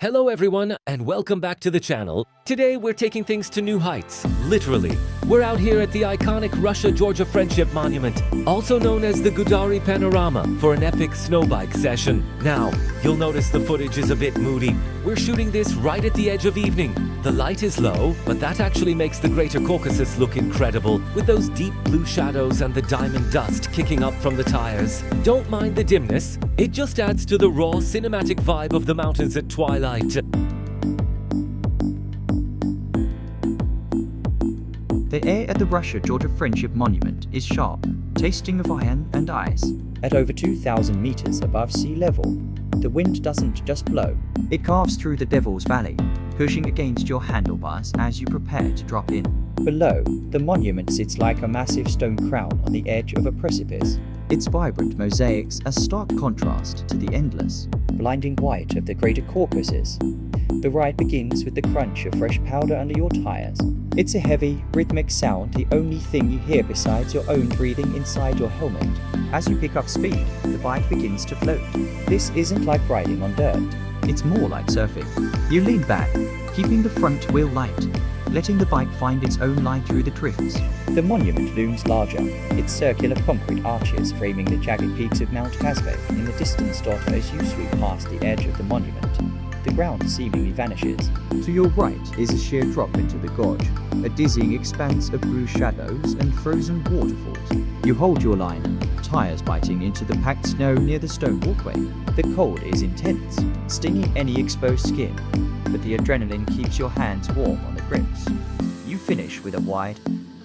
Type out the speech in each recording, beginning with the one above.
Hello everyone and welcome back to the channel. Today we're taking things to new heights, literally. We're out here at the iconic Russia-Georgia Friendship Monument, also known as the Gudauri Panorama, for an epic snowbike session. Now, you'll notice the footage is a bit moody. We're shooting this right at the edge of evening. The light is low, but that actually makes the Greater Caucasus look incredible, with those deep blue shadows and the diamond dust kicking up from the tires. Don't mind the dimness, it just adds to the raw cinematic vibe of the mountains at Twilight. The air at the Russia-Georgia Friendship Monument is sharp, tasting of iron and ice. At over 2,000 meters above sea level, the wind doesn't just blow. It carves through the Devil's Valley, pushing against your handlebars as you prepare to drop in. Below, the monument sits like a massive stone crown on the edge of a precipice. Its vibrant mosaics a stark contrast to the endless, blinding white of the Greater Caucasus. The ride begins with the crunch of fresh powder under your tires. It's a heavy, rhythmic sound, the only thing you hear besides your own breathing inside your helmet. As you pick up speed, the bike begins to float. This isn't like riding on dirt. It's more like surfing. You lean back, keeping the front wheel light, letting the bike find its own line through the drifts. The monument looms larger, its circular concrete arches framing the jagged peaks of Mount Kazbek in the distance dot as you sweep past the edge of the monument. The ground seemingly vanishes. To your right is a sheer drop into the gorge, a dizzying expanse of blue shadows and frozen waterfalls. You hold your line, tires biting into the packed snow near the stone walkway. The cold is intense, stinging any exposed skin, but the adrenaline keeps your hands warm on the grips. You finish with a wide,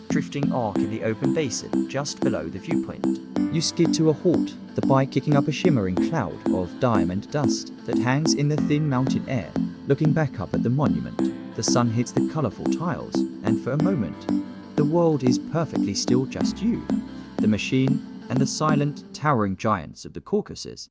drifting arc in the open basin just below the viewpoint. You skid to a halt, the bike kicking up a shimmering cloud of diamond dust that hangs in the thin mountain air. Looking back up at the monument, the sun hits the colorful tiles, and for a moment, the world is perfectly still, just you, the machine, and the silent, towering giants of the Caucasus.